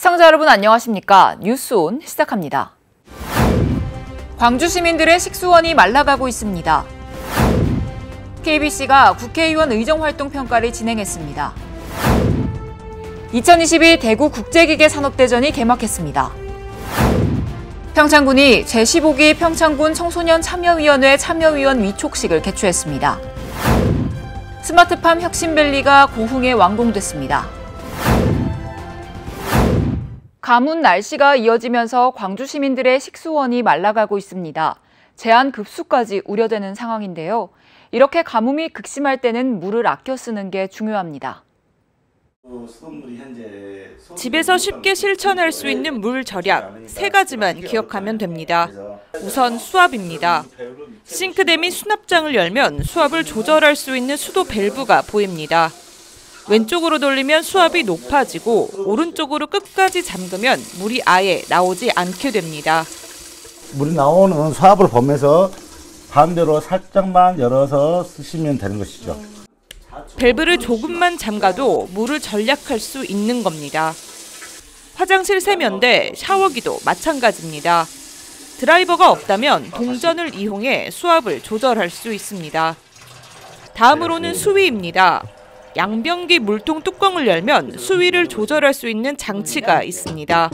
시청자 여러분 안녕하십니까? 뉴스온 시작합니다. 광주 시민들의 식수원이 말라가고 있습니다. KBC가 국회의원 의정활동 평가를 진행했습니다. 2022 대구 국제기계 산업대전이 개막했습니다. 평창군이 제15기 평창군 청소년 참여위원회 참여위원 위촉식을 개최했습니다. 스마트팜 혁신밸리가 고흥에 완공됐습니다. 가뭄 날씨가 이어지면서 광주 시민들의 식수원이 말라가고 있습니다. 제한 급수까지 우려되는 상황인데요. 이렇게 가뭄이 극심할 때는 물을 아껴 쓰는 게 중요합니다. 집에서 쉽게 실천할 수 있는 물 절약, 세 가지만 기억하면 됩니다. 우선 수압입니다. 싱크대 및 수납장을 열면 수압을 조절할 수 있는 수도 밸브가 보입니다. 왼쪽으로 돌리면 수압이 높아지고 오른쪽으로 끝까지 잠그면 물이 아예 나오지 않게 됩니다. 물이 나오는 수압을 보면서 반대로 살짝만 열어서 쓰시면 되는 것이죠. 밸브를 조금만 잠가도 물을 절약할 수 있는 겁니다. 화장실 세면대, 샤워기도 마찬가지입니다. 드라이버가 없다면 동전을 이용해 수압을 조절할 수 있습니다. 다음으로는 수위입니다. 양변기 물통 뚜껑을 열면 수위를 조절할 수 있는 장치가 있습니다.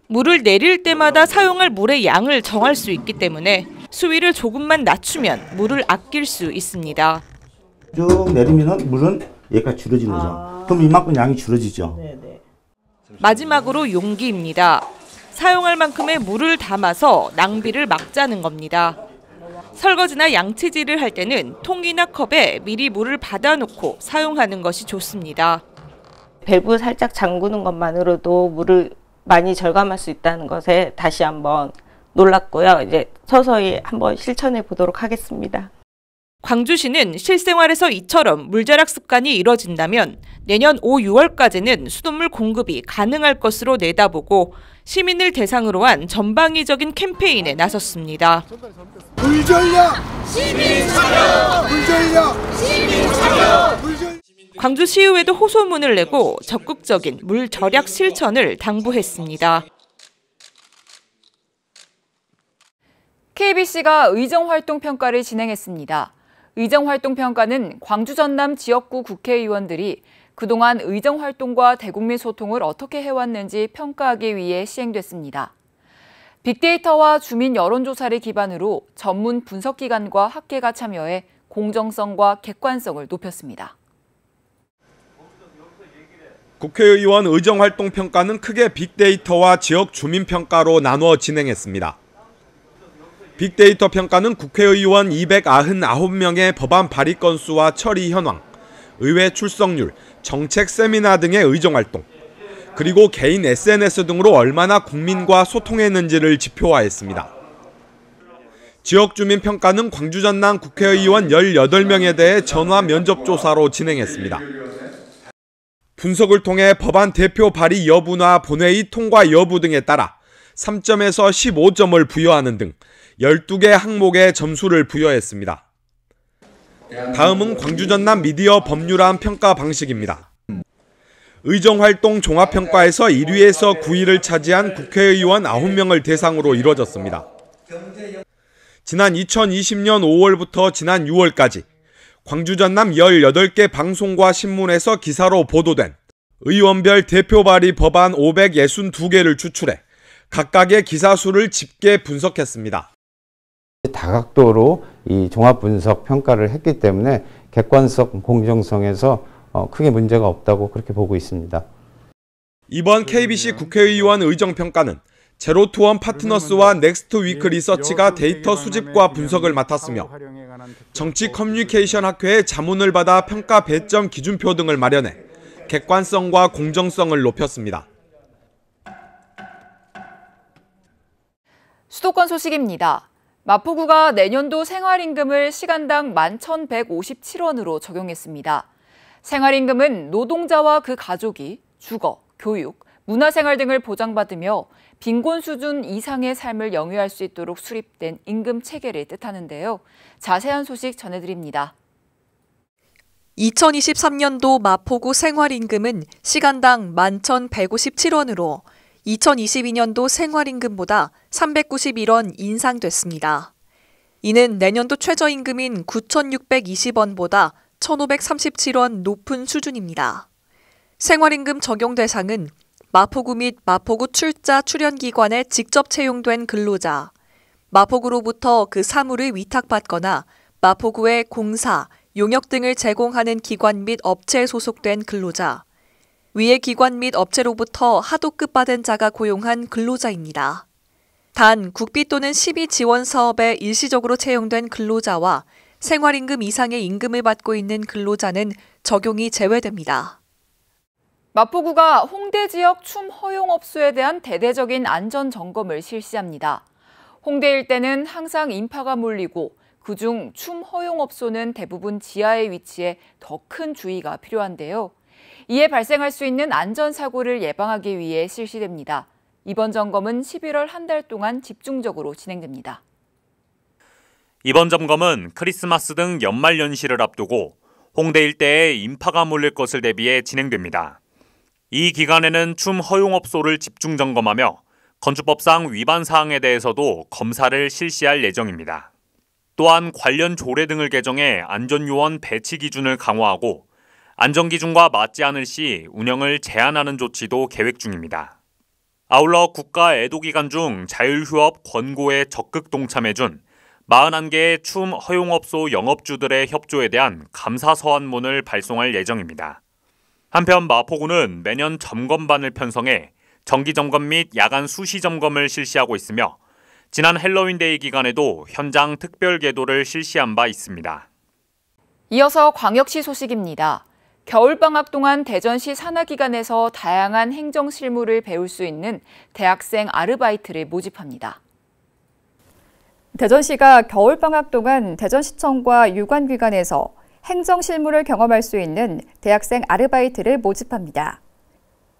물을 내릴 때마다 사용할 물의 양을 정할 수 있기 때문에 수위를 조금만 낮추면 물을 아낄 수 있습니다. 쭉 내리면 물은 여기까지 줄어지는 거죠. 그럼 이만큼 양이 줄어지죠. 마지막으로 용기입니다. 사용할 만큼의 물을 담아서 낭비를 막자는 겁니다. 설거지나 양치질을 할 때는 통이나 컵에 미리 물을 받아놓고 사용하는 것이 좋습니다. 밸브 살짝 잠그는 것만으로도 물을 많이 절감할 수 있다는 것에 다시 한번 놀랐고요. 이제 서서히 한번 실천해 보도록 하겠습니다. 광주시는 실생활에서 이처럼 물절약 습관이 이뤄진다면 내년 5, 6월까지는 수돗물 공급이 가능할 것으로 내다보고 시민을 대상으로 한 전방위적인 캠페인에 나섰습니다. 물전략 시민 참여! 물전략 시민 참여! 광주시의회도 호소문을 내고 적극적인 물 절약 실천을 당부했습니다. KBC가 의정활동평가를 진행했습니다. 의정활동평가는 광주 전남 지역구 국회의원들이 그동안 의정활동과 대국민 소통을 어떻게 해왔는지 평가하기 위해 시행됐습니다. 빅데이터와 주민 여론조사를 기반으로 전문 분석기관과 학계가 참여해 공정성과 객관성을 높였습니다. 국회의원 의정활동평가는 크게 빅데이터와 지역 주민평가로 나누어 진행했습니다. 빅데이터 평가는 국회의원 299명의 법안 발의 건수와 처리 현황, 의회 출석률, 정책 세미나 등의 의정활동, 그리고 개인 SNS 등으로 얼마나 국민과 소통했는지를 지표화했습니다. 지역주민평가는 광주 전남 국회의원 18명에 대해 전화 면접조사로 진행했습니다. 분석을 통해 법안 대표 발의 여부나 본회의 통과 여부 등에 따라 3점에서 15점을 부여하는 등 12개 항목에 점수를 부여했습니다. 다음은 광주 전남 미디어 법률안 평가 방식입니다. 의정활동 종합평가에서 1위에서 9위를 차지한 국회의원 9명을 대상으로 이뤄졌습니다. 지난 2020년 5월부터 지난 6월까지 광주 전남 18개 방송과 신문에서 기사로 보도된 의원별 대표 발의 법안 562개를 추출해 각각의 기사 수를 집계 분석했습니다. 다각도로 이 종합 분석 평가를 했기 때문에 객관성, 공정성에서 크게 문제가 없다고 그렇게 보고 있습니다. 이번 KBC 국회의원 의정평가는 제로투원 파트너스와 넥스트 위크 리서치가 데이터 수집과 분석을 맡았으며 정치 커뮤니케이션 학회의 자문을 받아 평가 배점 기준표 등을 마련해 객관성과 공정성을 높였습니다. 수도권 소식입니다. 마포구가 내년도 생활임금을 시간당 11,157원으로 적용했습니다. 생활임금은 노동자와 그 가족이 주거, 교육, 문화생활 등을 보장받으며 빈곤 수준 이상의 삶을 영위할 수 있도록 수립된 임금 체계를 뜻하는데요. 자세한 소식 전해드립니다. 2023년도 마포구 생활임금은 시간당 11,157원으로 2022년도 생활임금보다 391원 인상됐습니다. 이는 내년도 최저임금인 9,620원보다 1,537원 높은 수준입니다. 생활임금 적용 대상은 마포구 및 마포구 출자 출연기관에 직접 채용된 근로자, 마포구로부터 그 사무를 위탁받거나 마포구의 공사, 용역 등을 제공하는 기관 및 업체에 소속된 근로자, 위의 기관 및 업체로부터 하도급 받은 자가 고용한 근로자입니다. 단 국비 또는 시비 지원 사업에 일시적으로 채용된 근로자와 생활임금 이상의 임금을 받고 있는 근로자는 적용이 제외됩니다. 마포구가 홍대 지역 춤 허용업소에 대한 대대적인 안전 점검을 실시합니다. 홍대 일대는 항상 인파가 몰리고 그중 춤 허용업소는 대부분 지하에 위치해 더 큰 주의가 필요한데요. 이에 발생할 수 있는 안전사고를 예방하기 위해 실시됩니다. 이번 점검은 11월 한 달 동안 집중적으로 진행됩니다. 이번 점검은 크리스마스 등 연말 연시를 앞두고 홍대 일대에 인파가 몰릴 것을 대비해 진행됩니다. 이 기간에는 춤 허용업소를 집중 점검하며 건축법상 위반 사항에 대해서도 검사를 실시할 예정입니다. 또한 관련 조례 등을 개정해 안전요원 배치 기준을 강화하고 안전기준과 맞지 않을 시 운영을 제한하는 조치도 계획 중입니다. 아울러 국가 애도기간 중 자율휴업 권고에 적극 동참해준 41개의 춤 허용업소 영업주들의 협조에 대한 감사 서한문을 발송할 예정입니다. 한편 마포구는 매년 점검반을 편성해 정기점검 및 야간 수시점검을 실시하고 있으며 지난 헬로윈데이 기간에도 현장 특별계도를 실시한 바 있습니다. 이어서 광역시 소식입니다. 겨울방학 동안 대전시 산하기관에서 다양한 행정실무를 배울 수 있는 대학생 아르바이트를 모집합니다. 대전시가 겨울방학 동안 대전시청과 유관기관에서 행정실무를 경험할 수 있는 대학생 아르바이트를 모집합니다.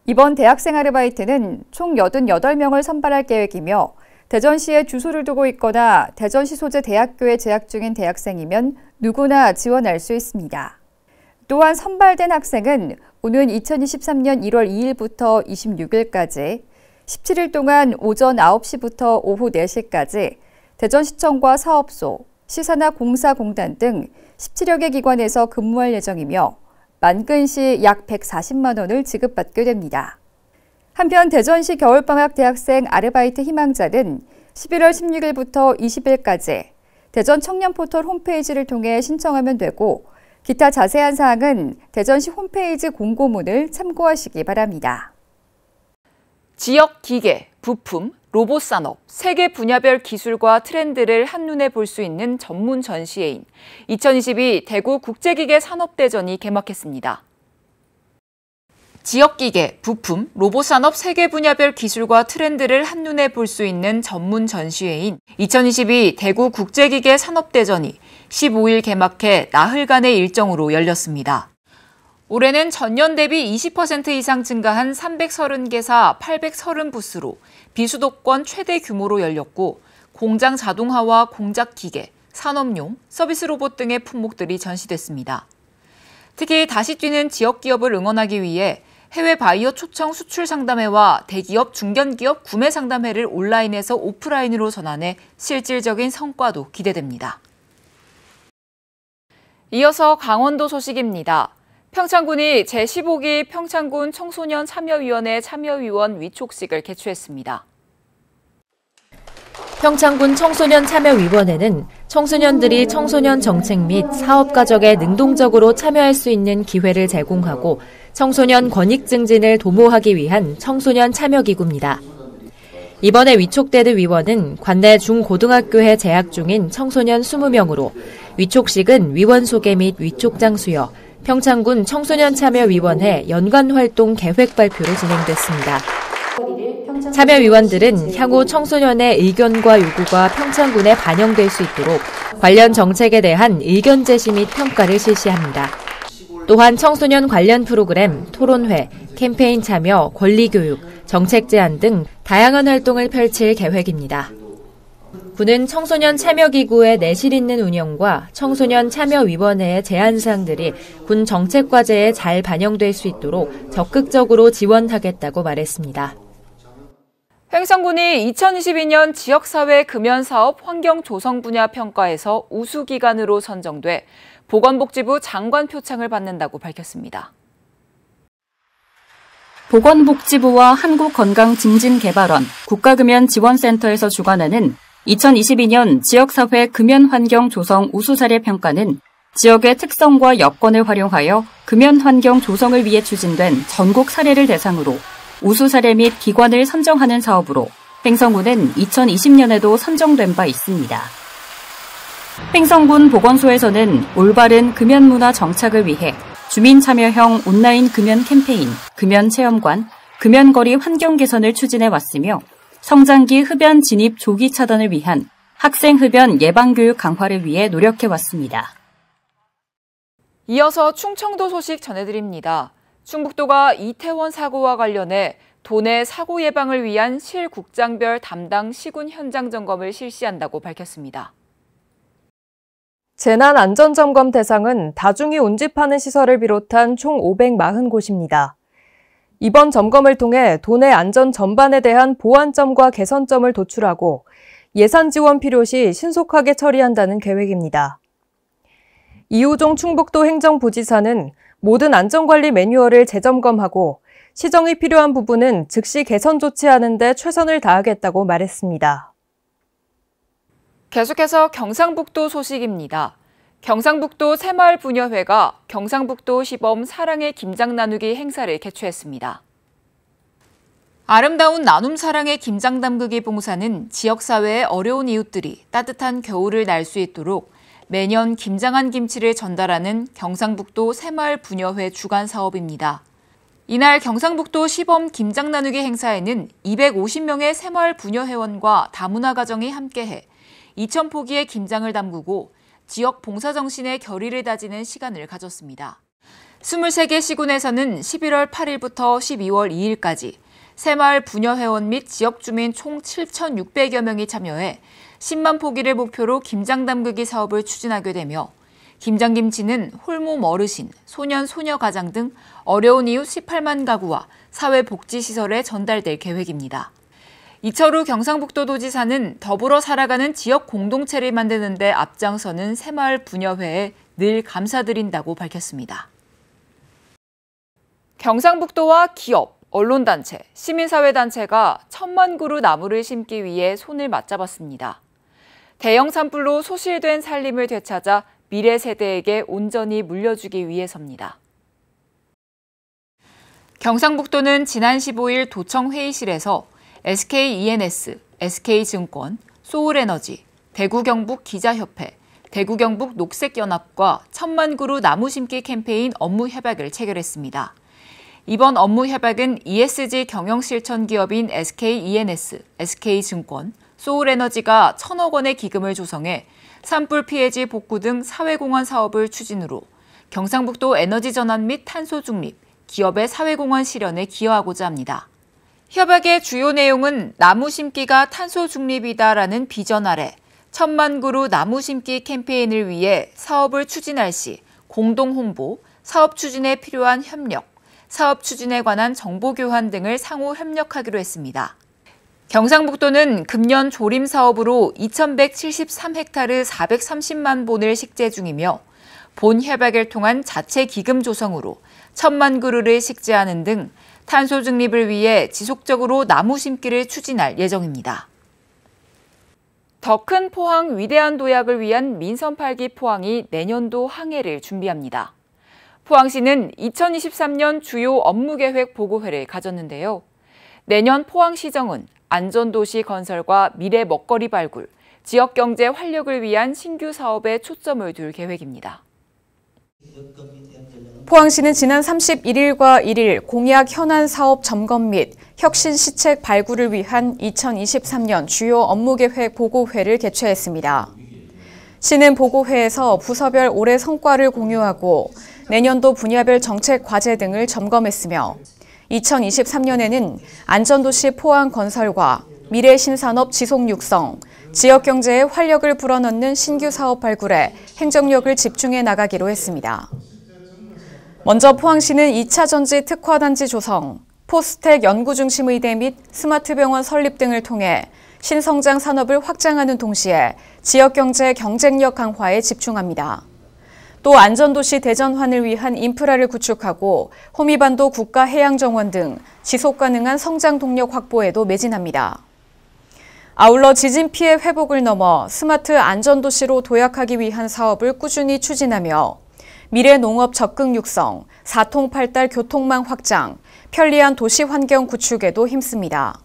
이번 대학생 아르바이트는 총 88명을 선발할 계획이며 대전시에 주소를 두고 있거나 대전시 소재 대학교에 재학 중인 대학생이면 누구나 지원할 수 있습니다. 또한 선발된 학생은 오는 2023년 1월 2일부터 26일까지 17일 동안 오전 9시부터 오후 4시까지 대전시청과 사업소, 시사나 공사공단 등 17여 개 기관에서 근무할 예정이며 만근시 약 140만 원을 지급받게 됩니다. 한편 대전시 겨울방학 대학생 아르바이트 희망자는 11월 16일부터 20일까지 대전 청년포털 홈페이지를 통해 신청하면 되고 기타 자세한 사항은 대전시 홈페이지 공고문을 참고하시기 바랍니다. 지역 기계, 부품, 로봇 산업, 세계 분야별 기술과 트렌드를 한눈에 볼 수 있는 전문 전시회인 2022 대구 국제기계 산업대전이 개막했습니다. 지역기계, 부품, 로봇 산업 세계 분야별 기술과 트렌드를 한눈에 볼 수 있는 전문 전시회인 2022 대구 국제기계 산업대전이 15일 개막해 나흘간의 일정으로 열렸습니다. 올해는 전년 대비 20% 이상 증가한 330개사 830부스로 비수도권 최대 규모로 열렸고 공장 자동화와 공작 기계, 산업용, 서비스 로봇 등의 품목들이 전시됐습니다. 특히 다시 뛰는 지역 기업을 응원하기 위해 해외 바이오 초청 수출 상담회와 대기업, 중견기업 구매 상담회를 온라인에서 오프라인으로 전환해 실질적인 성과도 기대됩니다. 이어서 강원도 소식입니다. 평창군이 제15기 평창군 청소년 참여위원회 참여위원 위촉식을 개최했습니다. 평창군 청소년 참여위원회는 청소년들이 청소년 정책 및 사업 과정에 능동적으로 참여할 수 있는 기회를 제공하고 청소년 권익 증진을 도모하기 위한 청소년 참여기구입니다. 이번에 위촉되는 위원은 관내 중고등학교에 재학 중인 청소년 20명으로 위촉식은 위원 소개 및 위촉장 수여, 평창군 청소년 참여위원회 연관 활동 계획 발표로 진행됐습니다. 참여위원들은 향후 청소년의 의견과 요구가 평창군에 반영될 수 있도록 관련 정책에 대한 의견 제시 및 평가를 실시합니다. 또한 청소년 관련 프로그램, 토론회, 캠페인 참여, 권리교육, 정책 제안 등 다양한 활동을 펼칠 계획입니다. 군은 청소년 참여기구의 내실 있는 운영과 청소년 참여위원회의 제안사항들이 군 정책과제에 잘 반영될 수 있도록 적극적으로 지원하겠다고 말했습니다. 횡성군이 2022년 지역사회 금연사업 환경조성 분야 평가에서 우수기관으로 선정돼 보건복지부 장관 표창을 받는다고 밝혔습니다. 보건복지부와 한국건강증진개발원, 국가금연지원센터에서 주관하는 2022년 지역사회 금연환경조성 우수사례 평가는 지역의 특성과 여건을 활용하여 금연환경 조성을 위해 추진된 전국 사례를 대상으로 우수사례 및 기관을 선정하는 사업으로 횡성군은 2020년에도 선정된 바 있습니다. 횡성군 보건소에서는 올바른 금연문화 정착을 위해 주민 참여형 온라인 금연 캠페인, 금연체험관, 금연거리 환경 개선을 추진해 왔으며 성장기 흡연 진입 조기 차단을 위한 학생 흡연 예방교육 강화를 위해 노력해 왔습니다. 이어서 충청도 소식 전해드립니다. 충북도가 이태원 사고와 관련해 도내 사고 예방을 위한 실국장별 담당 시군 현장 점검을 실시한다고 밝혔습니다. 재난안전점검 대상은 다중이 운집하는 시설을 비롯한 총 540곳입니다. 이번 점검을 통해 도내 안전 전반에 대한 보완점과 개선점을 도출하고 예산 지원 필요시 신속하게 처리한다는 계획입니다. 이우종 충북도 행정부지사는 모든 안전관리 매뉴얼을 재점검하고 시정이 필요한 부분은 즉시 개선 조치하는 데 최선을 다하겠다고 말했습니다. 계속해서 경상북도 소식입니다. 경상북도 새마을부녀회가 경상북도 시범 사랑의 김장 나누기 행사를 개최했습니다. 아름다운 나눔 사랑의 김장 담그기 봉사는 지역사회의 어려운 이웃들이 따뜻한 겨울을 날 수 있도록 매년 김장한 김치를 전달하는 경상북도 새마을부녀회 주관 사업입니다. 이날 경상북도 시범 김장 나누기 행사에는 250명의 새마을부녀회원과 다문화 가정이 함께해 2,000포기의 김장을 담그고 지역 봉사정신의 결의를 다지는 시간을 가졌습니다. 23개 시군에서는 11월 8일부터 12월 2일까지 새마을부녀회원 및 지역주민 총 7,600여 명이 참여해 10만 포기를 목표로 김장 담그기 사업을 추진하게 되며 김장김치는 홀몸 어르신, 소년, 소녀 가장 등 어려운 이웃 18만 가구와 사회복지시설에 전달될 계획입니다. 이철우 경상북도도지사는 더불어 살아가는 지역 공동체를 만드는 데 앞장서는 새마을부녀회에 늘 감사드린다고 밝혔습니다. 경상북도와 기업, 언론단체, 시민사회단체가 1,000만 그루 나무를 심기 위해 손을 맞잡았습니다. 대형 산불로 소실된 살림을 되찾아 미래 세대에게 온전히 물려주기 위해서입니다. 경상북도는 지난 15일 도청 회의실에서 SK-E&S, SK증권, 소울에너지, 대구경북 기자협회, 대구경북 녹색연합과 1,000만 그루 나무 심기 캠페인 업무 협약을 체결했습니다. 이번 업무 협약은 ESG 경영실천 기업인 SK-E&S, SK증권, 소울에너지가 1,000억 원의 기금을 조성해 산불 피해지 복구 등 사회공헌 사업을 추진으로 경상북도 에너지 전환 및 탄소 중립, 기업의 사회공헌 실현에 기여하고자 합니다. 협약의 주요 내용은 나무 심기가 탄소 중립이다라는 비전 아래 1,000만 그루 나무 심기 캠페인을 위해 사업을 추진할 시 공동 홍보, 사업 추진에 필요한 협력, 사업 추진에 관한 정보 교환 등을 상호 협력하기로 했습니다. 경상북도는 금년 조림 사업으로 2,173헥타르 430만 본을 식재 중이며 본 협약을 통한 자체 기금 조성으로 1,000만 그루를 식재하는 등 탄소 중립을 위해 지속적으로 나무 심기를 추진할 예정입니다. 더 큰 포항 위대한 도약을 위한 민선 8기 포항이 내년도 항해를 준비합니다. 포항시는 2023년 주요 업무계획 보고회를 가졌는데요. 내년 포항시정은 안전도시 건설과 미래 먹거리 발굴, 지역경제 활력을 위한 신규 사업에 초점을 둘 계획입니다. 포항시는 지난 31일과 1일 공약 현안 사업 점검 및 혁신 시책 발굴을 위한 2023년 주요 업무계획 보고회를 개최했습니다. 시는 보고회에서 부서별 올해 성과를 공유하고 내년도 분야별 정책 과제 등을 점검했으며 2023년에는 안전도시 포항 건설과 미래 신산업 지속 육성, 지역경제에 활력을 불어넣는 신규 사업 발굴에 행정력을 집중해 나가기로 했습니다. 먼저 포항시는 2차 전지 특화단지 조성, 포스텍 연구중심의대 및 스마트병원 설립 등을 통해 신성장 산업을 확장하는 동시에 지역경제 경쟁력 강화에 집중합니다. 또 안전도시 대전환을 위한 인프라를 구축하고 호미반도 국가해양정원 등 지속가능한 성장 동력 확보에도 매진합니다. 아울러 지진 피해 회복을 넘어 스마트 안전도시로 도약하기 위한 사업을 꾸준히 추진하며 미래 농업 적극 육성, 사통팔달 교통망 확장, 편리한 도시 환경 구축에도 힘씁니다.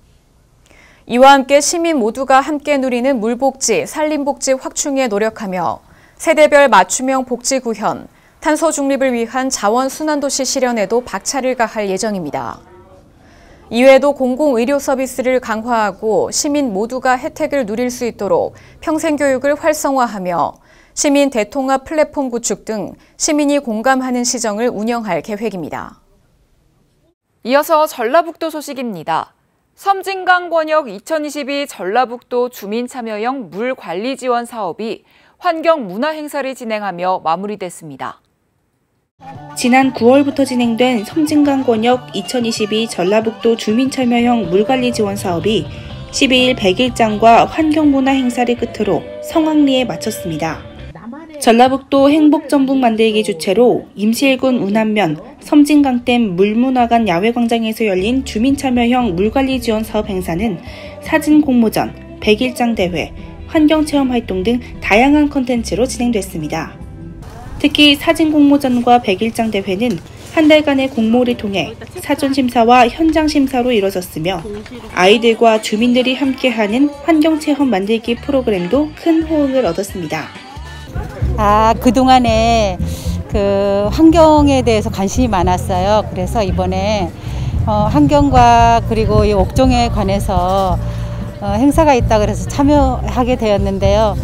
이와 함께 시민 모두가 함께 누리는 물복지, 산림복지 확충에 노력하며 세대별 맞춤형 복지 구현, 탄소 중립을 위한 자원 순환도시 실현에도 박차를 가할 예정입니다. 이외에도 공공의료 서비스를 강화하고 시민 모두가 혜택을 누릴 수 있도록 평생교육을 활성화하며 시민 대통합 플랫폼 구축 등 시민이 공감하는 시정을 운영할 계획입니다. 이어서 전라북도 소식입니다. 섬진강권역 2022 전라북도 주민참여형 물관리 지원 사업이 환경문화행사를 진행하며 마무리됐습니다. 지난 9월부터 진행된 섬진강권역 2022 전라북도 주민참여형 물관리 지원 사업이 12일 100일장과 환경문화행사를 끝으로 성황리에 마쳤습니다. 전라북도 행복전북 만들기 주최로 임실군 운암면 섬진강댐 물문화관 야외광장에서 열린 주민참여형 물관리 지원 사업 행사는 사진 공모전, 100일장 대회, 환경체험 활동 등 다양한 콘텐츠로 진행됐습니다. 특히 사진 공모전과 100일장 대회는 한 달간의 공모를 통해 사전심사와 현장심사로 이뤄졌으며 아이들과 주민들이 함께하는 환경체험 만들기 프로그램도 큰 호응을 얻었습니다. 그동안에 환경에 대해서 관심이 많았어요. 그래서 이번에 환경과 그리고 이 옥종에 관해서 행사가 있다 그래서 참여하게 되었는데요.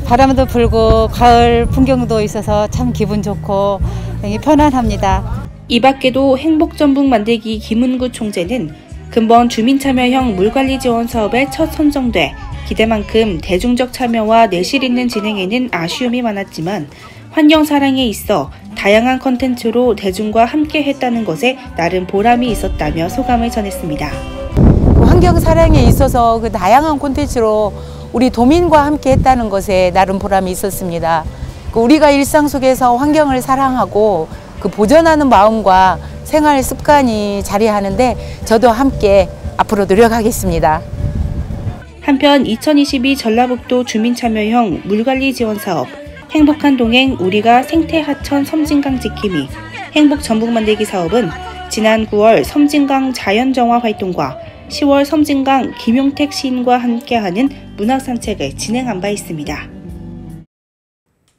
바람도 불고 가을 풍경도 있어서 참 기분 좋고 되게 편안합니다. 이 밖에도 행복전북 만들기 김은구 총재는 근본 주민참여형 물관리 지원 사업에 첫 선정돼 기대만큼 대중적 참여와 내실 있는 진행에는 아쉬움이 많았지만 환경 사랑에 있어 다양한 컨텐츠로 대중과 함께 했다는 것에 나름 보람이 있었다며 소감을 전했습니다. 환경 사랑에 있어서 다양한 콘텐츠로 우리 도민과 함께 했다는 것에 나름 보람이 있었습니다. 우리가 일상 속에서 환경을 사랑하고 보존하는 마음과 생활 습관이 자리하는데 저도 함께 앞으로 노력하겠습니다. 한편 2022 전라북도 주민참여형 물관리 지원 사업 행복한 동행 우리가 생태하천 섬진강 지킴이 행복전북 만들기 사업은 지난 9월 섬진강 자연정화 활동과 10월 섬진강 김용택 시인과 함께하는 문학산책을 진행한 바 있습니다.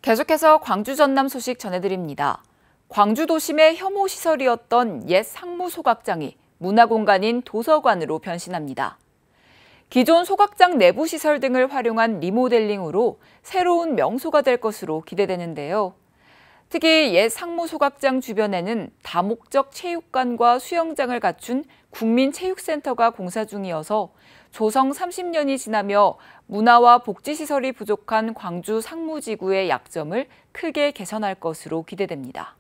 계속해서 광주 전남 소식 전해드립니다. 광주 도심의 혐오시설이었던 옛 상무소각장이 문화공간인 도서관으로 변신합니다. 기존 소각장 내부 시설 등을 활용한 리모델링으로 새로운 명소가 될 것으로 기대되는데요. 특히 옛 상무소각장 주변에는 다목적 체육관과 수영장을 갖춘 국민체육센터가 공사 중이어서 조성 30년이 지나며 문화와 복지시설이 부족한 광주 상무지구의 약점을 크게 개선할 것으로 기대됩니다.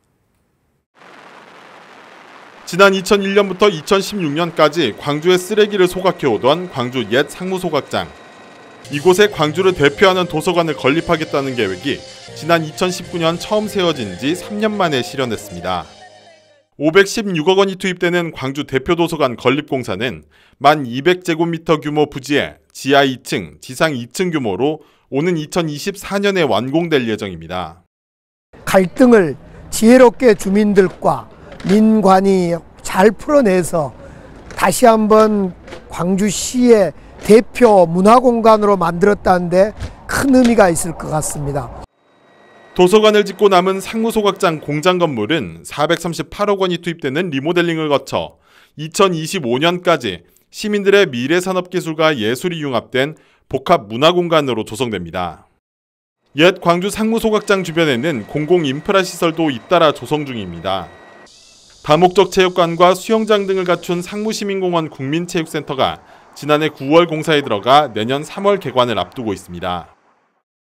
지난 2001년부터 2016년까지 광주의 쓰레기를 소각해오던 광주 옛 상무소각장. 이곳에 광주를 대표하는 도서관을 건립하겠다는 계획이 지난 2019년 처음 세워진 지 3년 만에 실현했습니다. 516억 원이 투입되는 광주 대표 도서관 건립 공사는 1200제곱미터 규모 부지에 지하 2층, 지상 2층 규모로 오는 2024년에 완공될 예정입니다. 갈등을 지혜롭게 주민들과 민관이 잘 풀어내서 다시 한번 광주시의 대표 문화공간으로 만들었다는데 큰 의미가 있을 것 같습니다. 도서관을 짓고 남은 상무소각장 공장 건물은 438억 원이 투입되는 리모델링을 거쳐 2025년까지 시민들의 미래산업기술과 예술이 융합된 복합문화공간으로 조성됩니다. 옛 광주 상무소각장 주변에는 공공인프라시설도 잇따라 조성 중입니다. 다목적 체육관과 수영장 등을 갖춘 상무시민공원 국민체육센터가 지난해 9월 공사에 들어가 내년 3월 개관을 앞두고 있습니다.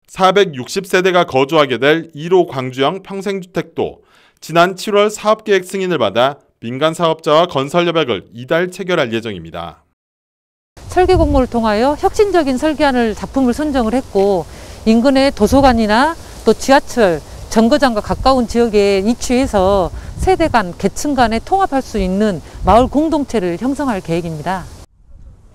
460세대가 거주하게 될 1호 광주형 평생주택도 지난 7월 사업계획 승인을 받아 민간 사업자와 건설 협약을 이달 체결할 예정입니다. 설계 공모를 통하여 혁신적인 설계안을 작품을 선정을 했고 인근의 도서관이나 또 지하철, 정거장과 가까운 지역에 위치해서 세대 간, 계층 간에 통합할 수 있는 마을 공동체를 형성할 계획입니다.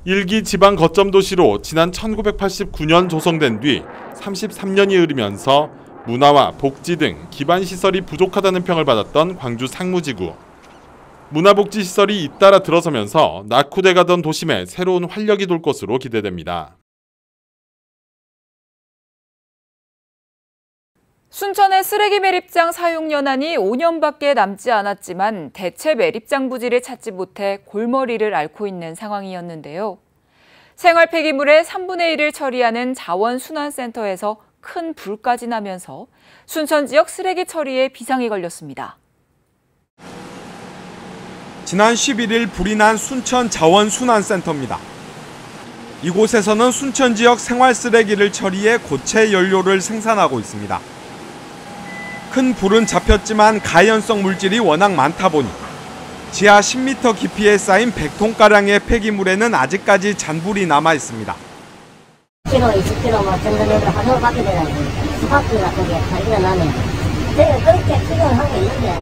1기 지방 거점 도시로 지난 1989년 조성된 뒤 33년이 흐르면서 문화와 복지 등 기반 시설이 부족하다는 평을 받았던 광주 상무지구. 문화복지 시설이 잇따라 들어서면서 낙후돼가던 도심에 새로운 활력이 돌 것으로 기대됩니다. 순천의 쓰레기 매립장 사용 연한이 5년밖에 남지 않았지만 대체 매립장 부지를 찾지 못해 골머리를 앓고 있는 상황이었는데요. 생활 폐기물의 3분의 1을 처리하는 자원순환센터에서 큰 불까지 나면서 순천 지역 쓰레기 처리에 비상이 걸렸습니다. 지난 11일 불이 난 순천 자원순환센터입니다. 이곳에서는 순천 지역 생활 쓰레기를 처리해 고체 연료를 생산하고 있습니다. 큰 불은 잡혔지만 가연성 물질이 워낙 많다 보니 지하 10m 깊이에 쌓인 100톤가량의 폐기물에는 아직까지 잔불이 남아 있습니다. 10kg, 20kg 뭐 정도면 하루 받게 되는 스파크 같은 게 발기가 나면 저희가 그렇게 필요한 게 있는데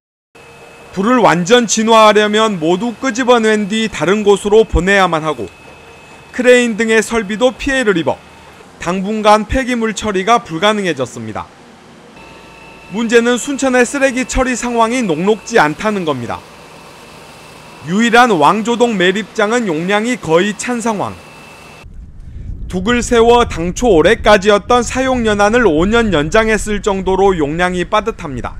불을 완전 진화하려면 모두 끄집어낸 뒤 다른 곳으로 보내야만 하고 크레인 등의 설비도 피해를 입어 당분간 폐기물 처리가 불가능해졌습니다. 문제는 순천의 쓰레기 처리 상황이 녹록지 않다는 겁니다. 유일한 왕조동 매립장은 용량이 거의 찬 상황. 둑을 세워 당초 올해까지였던 사용 연한을 5년 연장했을 정도로 용량이 빠듯합니다.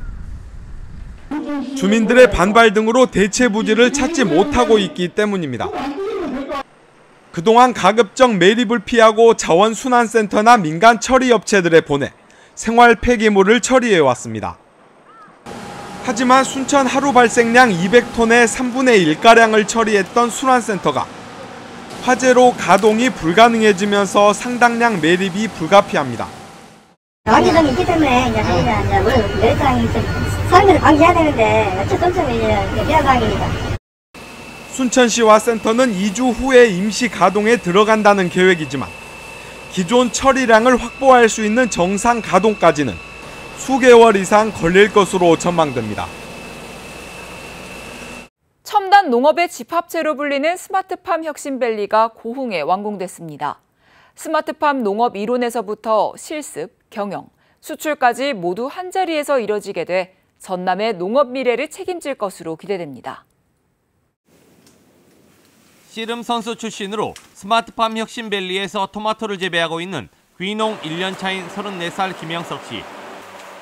주민들의 반발 등으로 대체 부지를 찾지 못하고 있기 때문입니다. 그동안 가급적 매립을 피하고 자원순환센터나 민간 처리업체들에 보내 생활 폐기물을 처리해왔습니다. 하지만 순천 하루 발생량 200톤의 3분의 1가량을 처리했던 순환센터가 화재로 가동이 불가능해지면서 상당량 매립이 불가피합니다. 관계성이 있기 때문에 이제 매립장이 사람들을 방지해야 되는데 어쩔 수 없으면 이제 미안상입니다. 순천시와 센터는 2주 후에 임시 가동에 들어간다는 계획이지만 기존 처리량을 확보할 수 있는 정상 가동까지는 수개월 이상 걸릴 것으로 전망됩니다. 첨단 농업의 집합체로 불리는 스마트팜 혁신밸리가 고흥에 완공됐습니다. 스마트팜 농업 이론에서부터 실습, 경영, 수출까지 모두 한자리에서 이뤄지게 돼 전남의 농업 미래를 책임질 것으로 기대됩니다. 씨름 선수 출신으로 스마트팜 혁신밸리에서 토마토를 재배하고 있는 귀농 1년 차인 34살 김영석 씨.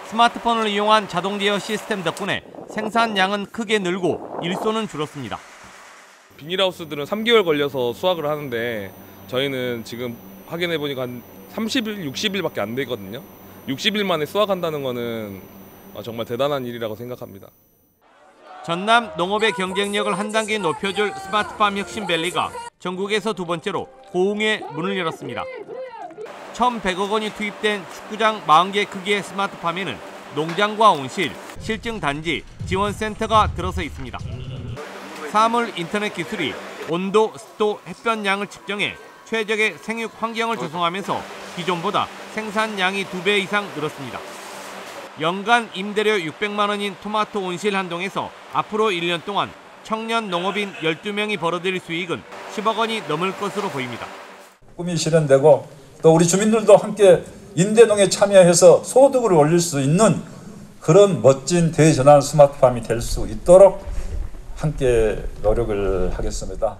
스마트폰을 이용한 자동 제어 시스템 덕분에 생산량은 크게 늘고 일손은 줄었습니다. 비닐하우스들은 3개월 걸려서 수확을 하는데 저희는 지금 확인해보니까 한 30일, 60일밖에 안 되거든요. 60일 만에 수확한다는 거는 정말 대단한 일이라고 생각합니다. 전남 농업의 경쟁력을 한 단계 높여줄 스마트팜 혁신밸리가 전국에서 두 번째로 고흥에 문을 열었습니다. 1,100억 원이 투입된 축구장 40개 크기의 스마트팜에는 농장과 온실, 실증 단지, 지원센터가 들어서 있습니다. 사물 인터넷 기술이 온도, 습도, 햇볕량을 측정해 최적의 생육 환경을 조성하면서 기존보다 생산량이 2배 이상 늘었습니다. 연간 임대료 600만 원인 토마토 온실 한 동에서 앞으로 1년 동안 청년 농업인 12명이 벌어들일 수익은 10억 원이 넘을 것으로 보입니다. 꿈이 실현되고 또 우리 주민들도 함께 임대농에 참여해서 소득을 올릴 수 있는 그런 멋진 대전환 스마트팜이 될 수 있도록 함께 노력을 하겠습니다.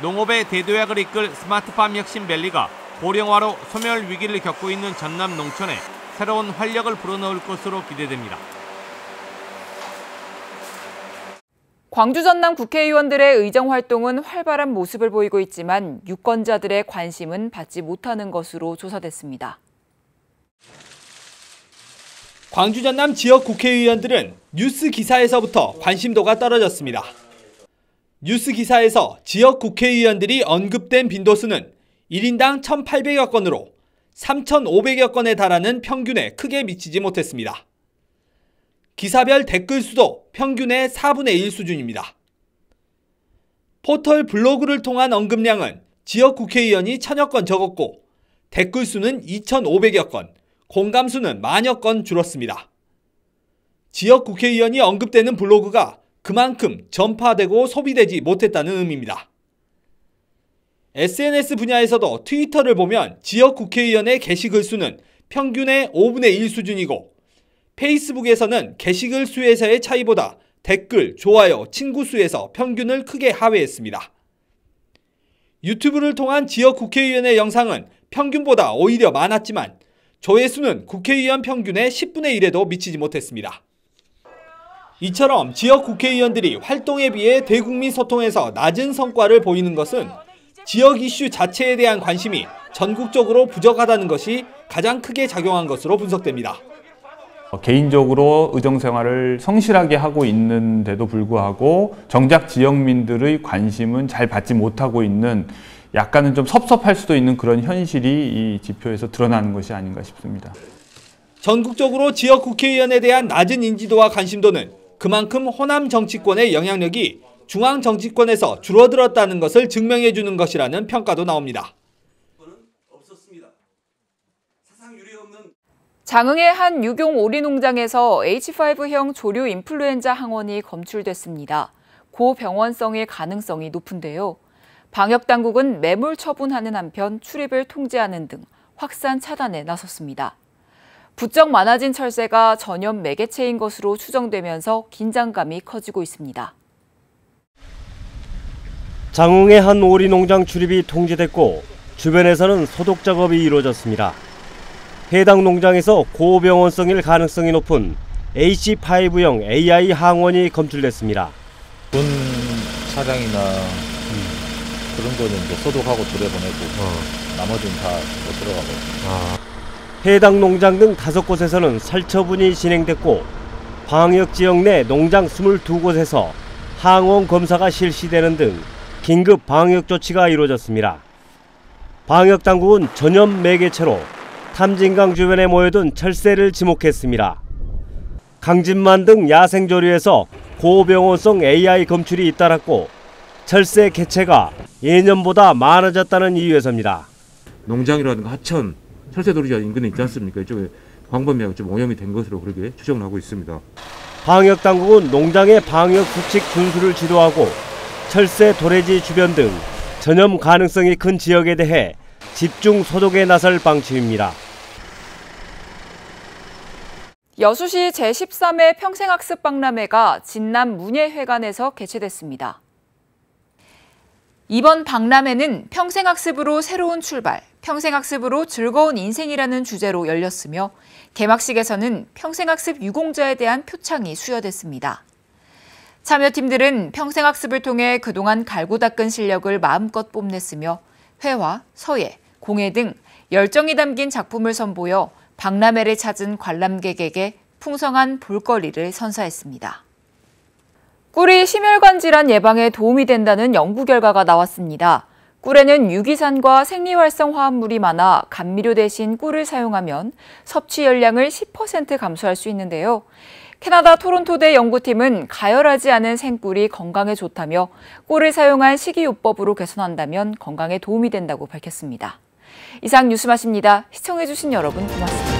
농업의 대도약을 이끌 스마트팜 혁신밸리가 고령화로 소멸 위기를 겪고 있는 전남 농촌에 새로운 활력을 불어넣을 것으로 기대됩니다. 광주 전남 국회의원들의 의정 활동은 활발한 모습을 보이고 있지만 유권자들의 관심은 받지 못하는 것으로 조사됐습니다. 광주 전남 지역 국회의원들은 뉴스 기사에서부터 관심도가 떨어졌습니다. 뉴스 기사에서 지역 국회의원들이 언급된 빈도수는 1인당 1,800여 건으로 3,500여 건에 달하는 평균에 크게 미치지 못했습니다. 기사별 댓글 수도 평균의 4분의 1 수준입니다. 포털 블로그를 통한 언급량은 지역 국회의원이 1000여 건 적었고 댓글 수는 2,500여 건, 공감 수는 10,000여 건 줄었습니다. 지역 국회의원이 언급되는 블로그가 그만큼 전파되고 소비되지 못했다는 의미입니다. SNS 분야에서도 트위터를 보면 지역 국회의원의 게시글 수는 평균의 5분의 1 수준이고 페이스북에서는 게시글 수에서의 차이보다 댓글, 좋아요, 친구 수에서 평균을 크게 하회했습니다. 유튜브를 통한 지역 국회의원의 영상은 평균보다 오히려 많았지만 조회수는 국회의원 평균의 10분의 1에도 미치지 못했습니다. 이처럼 지역 국회의원들이 활동에 비해 대국민 소통에서 낮은 성과를 보이는 것은 지역 이슈 자체에 대한 관심이 전국적으로 부족하다는 것이 가장 크게 작용한 것으로 분석됩니다. 개인적으로 의정생활을 성실하게 하고 있는데도 불구하고 정작 지역민들의 관심은 잘 받지 못하고 있는, 약간은 좀 섭섭할 수도 있는 그런 현실이 이 지표에서 드러나는 것이 아닌가 싶습니다. 전국적으로 지역 국회의원에 대한 낮은 인지도와 관심도는 그만큼 호남 정치권의 영향력이 중앙 정치권에서 줄어들었다는 것을 증명해 주는 것이라는 평가도 나옵니다. 장흥의 한 유경 오리 농장에서 H5형 조류 인플루엔자 항원이 검출됐습니다. 고병원성일 가능성이 높은데요. 방역당국은 매몰 처분하는 한편 출입을 통제하는 등 확산 차단에 나섰습니다. 부쩍 많아진 철새가 전염 매개체인 것으로 추정되면서 긴장감이 커지고 있습니다. 장흥의 한 오리 농장 출입이 통제됐고 주변에서는 소독 작업이 이루어졌습니다. 해당 농장에서 고병원성일 가능성이 높은 H5형 AI 항원이 검출됐습니다. 군 차량이나 그런 거는 이제 소독하고 들여보내고 나머지는 다 못 들어가고. 해당 농장 등 5곳에서는 살처분이 진행됐고 방역 지역 내 농장 22곳에서 항원 검사가 실시되는 등 긴급 방역 조치가 이루어졌습니다. 방역 당국은 전염 매개체로 탐진강 주변에 모여든 철새를 지목했습니다. 강진만 등 야생조류에서 고병원성 AI 검출이 잇따랐고 철새 개체가 예년보다 많아졌다는 이유에서입니다. 농장이라든가 하천, 철새도리가 인근에 있지 않습니까? 이쪽에 광범위하게 좀 오염이 된 것으로 그렇게 추정을 하고 있습니다. 방역 당국은 농장의 방역 수칙 준수를 지도하고 철새 도래지 주변 등 전염 가능성이 큰 지역에 대해 집중 소독에 나설 방침입니다. 여수시 제13회 평생학습 박람회가 진남 문예회관에서 개최됐습니다. 이번 박람회는 평생학습으로 새로운 출발, 평생학습으로 즐거운 인생이라는 주제로 열렸으며 개막식에서는 평생학습 유공자에 대한 표창이 수여됐습니다. 참여팀들은 평생학습을 통해 그동안 갈고 닦은 실력을 마음껏 뽐냈으며 회화, 서예, 공예 등 열정이 담긴 작품을 선보여 박람회를 찾은 관람객에게 풍성한 볼거리를 선사했습니다. 꿀이 심혈관 질환 예방에 도움이 된다는 연구 결과가 나왔습니다. 꿀에는 유기산과 생리활성 화합물이 많아 감미료 대신 꿀을 사용하면 섭취 열량을 10% 감소할 수 있는데요. 캐나다 토론토대 연구팀은 가열하지 않은 생꿀이 건강에 좋다며 꿀을 사용한 식이요법으로 개선한다면 건강에 도움이 된다고 밝혔습니다. 이상 뉴스맛입니다. 시청해주신 여러분 고맙습니다.